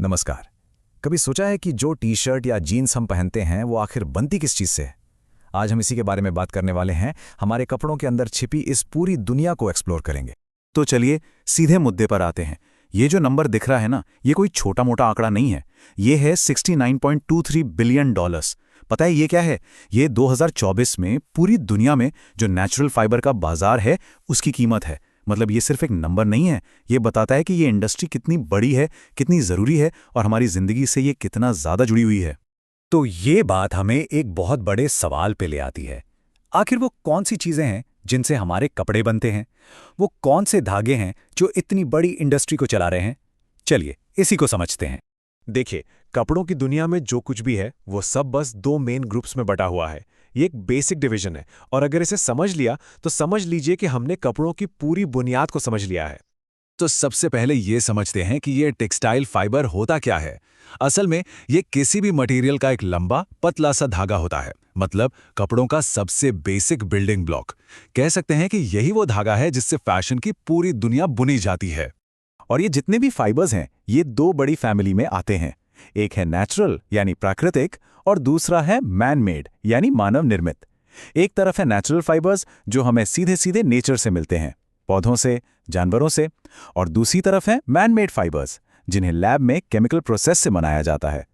नमस्कार। कभी सोचा है कि जो टी शर्ट या जीन्स हम पहनते हैं वो आखिर बनती किस चीज़ से है? आज हम इसी के बारे में बात करने वाले हैं। हमारे कपड़ों के अंदर छिपी इस पूरी दुनिया को एक्सप्लोर करेंगे। तो चलिए सीधे मुद्दे पर आते हैं। ये जो नंबर दिख रहा है ना, ये कोई छोटा मोटा आंकड़ा नहीं है। ये है $69.23 बिलियन। पता है ये क्या है? ये 2024 में पूरी दुनिया में जो नेचुरल फाइबर का बाजार है उसकी कीमत है। मतलब ये सिर्फ एक नंबर नहीं है, ये बताता है कि ये इंडस्ट्री कितनी बड़ी है, कितनी ज़रूरी है और हमारी ज़िंदगी से ये कितना ज़्यादा जुड़ी हुई है। तो ये बात हमें एक बहुत बड़े सवाल पे ले आती है। आखिर वो कौन सी चीज़ें हैं जिनसे हमारे कपड़े बनते हैं? वो कौन से धागे हैं जो इतनी बड़ी इंडस्ट्री को चला रहे हैं? चलिए इसी को समझते हैं। देखिए, कपड़ों की दुनिया में जो कुछ भी है वो सब बस दो मेन ग्रुप्स में बटा हुआ है। ये एक बेसिक डिवीजन है और अगर इसे समझ लिया तो समझ लीजिए कि हमने कपड़ों की पूरी बुनियाद को समझ लिया है। तो सबसे पहले ये समझते हैं कि ये टेक्सटाइल फाइबर होता क्या है। असल में ये किसी भी मटेरियल का एक लंबा पतला सा धागा होता है। मतलब कपड़ों का सबसे बेसिक बिल्डिंग ब्लॉक। कह सकते हैं कि यही वो धागा है जिससे फैशन की पूरी दुनिया बुनी जाती है। और ये जितने भी फाइबर्स हैं ये दो बड़ी फैमिली में आते हैं। एक है नेचुरल यानी प्राकृतिक और दूसरा है मैन मेड यानी मानव निर्मित। एक तरफ है नेचुरल फाइबर्स जो हमें सीधे सीधे नेचर से मिलते हैं, पौधों से, जानवरों से, और दूसरी तरफ है मैन मेड फाइबर्स जिन्हें लैब में केमिकल प्रोसेस से बनाया जाता है।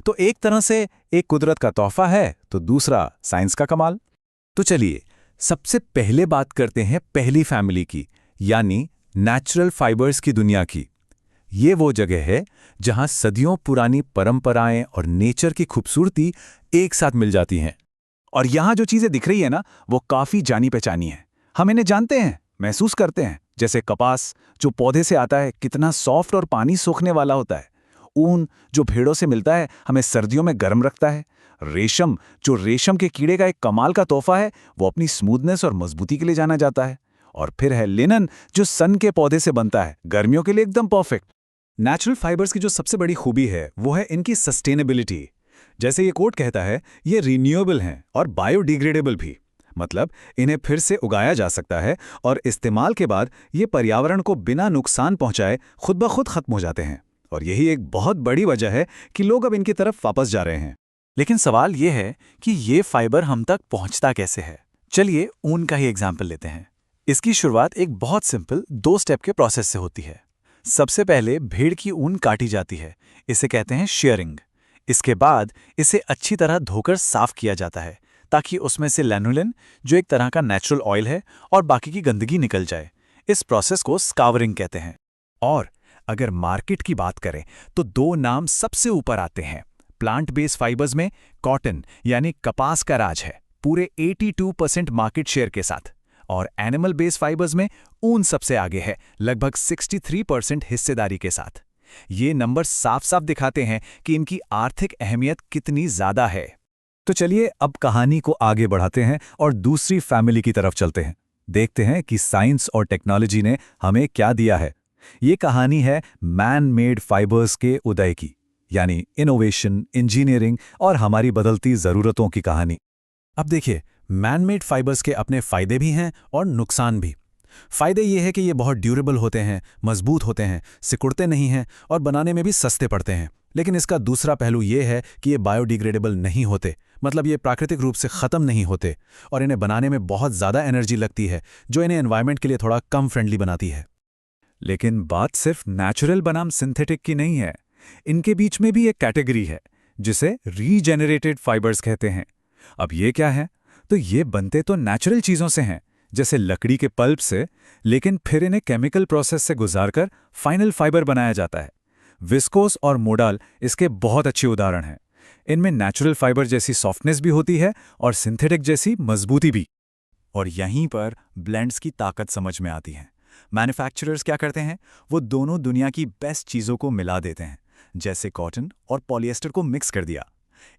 तो एक तरह से एक कुदरत का तोहफा है तो दूसरा साइंस का कमाल। तो चलिए सबसे पहले बात करते हैं पहली फैमिली की, यानी नेचुरल फाइबर्स की दुनिया की। ये वो जगह है जहां सदियों पुरानी परंपराएं और नेचर की खूबसूरती एक साथ मिल जाती हैं। और यहां जो चीजें दिख रही है ना, वो काफी जानी पहचानी है। हम इन्हें जानते हैं, महसूस करते हैं। जैसे कपास जो पौधे से आता है, कितना सॉफ्ट और पानी सोखने वाला होता है। ऊन जो भेड़ों से मिलता है, हमें सर्दियों में गर्म रखता है। रेशम जो रेशम के कीड़े का एक कमाल का तोहफा है, वो अपनी स्मूथनेस और मजबूती के लिए जाना जाता है। और फिर है लिनन जो सन के पौधे से बनता है, गर्मियों के लिए एकदम परफेक्ट। नेचुरल फाइबर्स की जो सबसे बड़ी खूबी है वो है इनकी सस्टेनेबिलिटी। जैसे ये कोट कहता है, ये रिन्यूएबल हैं और बायोडिग्रेडेबल भी। मतलब इन्हें फिर से उगाया जा सकता है और इस्तेमाल के बाद ये पर्यावरण को बिना नुकसान पहुंचाए खुद ब खुद खत्म हो जाते हैं। और यही एक बहुत बड़ी वजह है कि लोग अब इनकी तरफ वापस जा रहे हैं। लेकिन सवाल ये है कि ये फाइबर हम तक पहुंचता कैसे है। चलिए ऊन का ही एग्जाम्पल लेते हैं। इसकी शुरुआत एक बहुत सिंपल 2 स्टेप के प्रोसेस से होती है। सबसे पहले भेड़ की ऊन काटी जाती है, इसे कहते हैं शेयरिंग। इसके बाद इसे अच्छी तरह धोकर साफ किया जाता है ताकि उसमें से लैनुलिन, जो एक तरह का नेचुरल ऑयल है, और बाकी की गंदगी निकल जाए। इस प्रोसेस को स्कावरिंग कहते हैं। और अगर मार्केट की बात करें तो 2 नाम सबसे ऊपर आते हैं। प्लांट बेस्ड फाइबर्स में कॉटन यानी कपास का राज है, पूरे 82% मार्केट शेयर के साथ। और एनिमल बेस्ड फाइबर्स में ऊन सबसे आगे है, लगभग 63% हिस्सेदारी के साथ। ये नंबर साफ साफ दिखाते हैं कि इनकी आर्थिक अहमियत कितनी ज्यादा है। तो चलिए अब कहानी को आगे बढ़ाते हैं और दूसरी फैमिली की तरफ चलते हैं। देखते हैं कि साइंस और टेक्नोलॉजी ने हमें क्या दिया है। ये कहानी है मैन मेड फाइबर्स के उदय की, यानी इनोवेशन, इंजीनियरिंग और हमारी बदलती ज़रूरतों की कहानी। अब देखिए, मैन मेड फाइबर्स के अपने फ़ायदे भी हैं और नुकसान भी। फ़ायदे ये है कि ये बहुत ड्यूरेबल होते हैं, मजबूत होते हैं, सिकुड़ते नहीं हैं और बनाने में भी सस्ते पड़ते हैं। लेकिन इसका दूसरा पहलू ये है कि ये बायोडिग्रेडेबल नहीं होते। मतलब ये प्राकृतिक रूप से ख़त्म नहीं होते और इन्हें बनाने में बहुत ज़्यादा एनर्जी लगती है, जो इन्हें एनवायरनमेंट के लिए थोड़ा कम फ्रेंडली बनाती है। लेकिन बात सिर्फ नेचुरल बनाम सिंथेटिक की नहीं है। इनके बीच में भी एक कैटेगरी है जिसे रीजेनरेटेड फाइबर्स कहते हैं। अब ये क्या है? तो ये बनते तो नेचुरल चीज़ों से हैं, जैसे लकड़ी के पल्प से, लेकिन फिर इन्हें केमिकल प्रोसेस से गुजारकर फाइनल फाइबर बनाया जाता है। विस्कोस और मोडाल इसके बहुत अच्छे उदाहरण हैं। इनमें नेचुरल फाइबर जैसी सॉफ्टनेस भी होती है और सिंथेटिक जैसी मजबूती भी। और यहीं पर ब्लेंड्स की ताकत समझ में आती है। मैन्युफैक्चरर्स क्या करते हैं? वो दोनों दुनिया की बेस्ट चीज़ों को मिला देते हैं, जैसे कॉटन और पॉलिएस्टर को मिक्स कर दिया।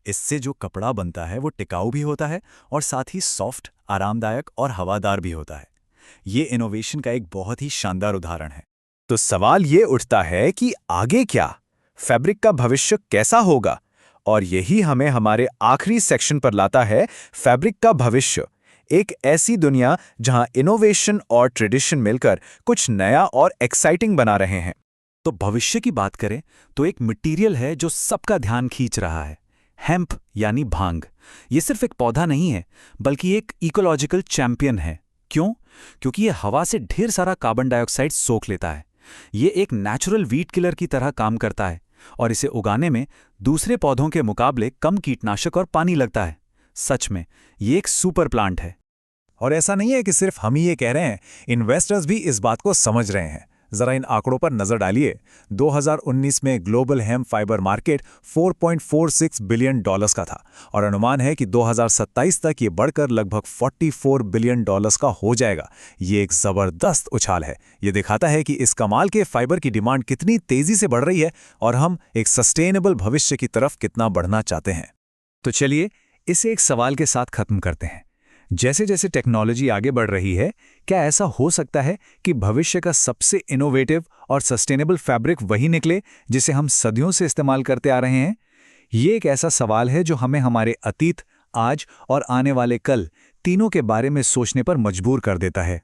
इससे जो कपड़ा बनता है वो टिकाऊ भी होता है और साथ ही सॉफ्ट, आरामदायक और हवादार भी होता है। ये इनोवेशन का एक बहुत ही शानदार उदाहरण है। तो सवाल ये उठता है कि आगे क्या? फैब्रिक का भविष्य कैसा होगा? और यही हमें हमारे आखिरी सेक्शन पर लाता है, फैब्रिक का भविष्य। एक ऐसी दुनिया जहां इनोवेशन और ट्रेडिशन मिलकर कुछ नया और एक्साइटिंग बना रहे हैं। तो भविष्य की बात करें तो एक मटेरियल है जो सबका ध्यान खींच रहा है, हेम्प यानी भांग। ये सिर्फ एक पौधा नहीं है, बल्कि एक इकोलॉजिकल चैंपियन है। क्यों? क्योंकि ये हवा से ढेर सारा कार्बन डाइऑक्साइड सोख लेता है। ये एक नेचुरल वीट किलर की तरह काम करता है और इसे उगाने में दूसरे पौधों के मुकाबले कम कीटनाशक और पानी लगता है। सच में ये एक सुपर प्लांट है। और ऐसा नहीं है कि सिर्फ हम ही ये कह रहे हैं, इन्वेस्टर्स भी इस बात को समझ रहे हैं। जरा इन आंकड़ों पर नजर डालिए। 2019 में global hemp fibre market $4.46 billion का था और अनुमान है कि 2027 तक ये बढ़कर लगभग $44 बिलियन का हो जाएगा। ये एक जबरदस्त उछाल है। ये दिखाता है कि इस कमाल के फाइबर की डिमांड कितनी तेजी से बढ़ रही है और हम एक सस्टेनेबल भविष्य की तरफ कितना बढ़ना चाहते हैं। तो चलिए इसे एक सवाल के साथ खत्म करते हैं। जैसे जैसे टेक्नोलॉजी आगे बढ़ रही है, क्या ऐसा हो सकता है कि भविष्य का सबसे इनोवेटिव और सस्टेनेबल फैब्रिक वही निकले जिसे हम सदियों से इस्तेमाल करते आ रहे हैं? ये एक ऐसा सवाल है जो हमें हमारे अतीत, आज और आने वाले कल तीनों के बारे में सोचने पर मजबूर कर देता है।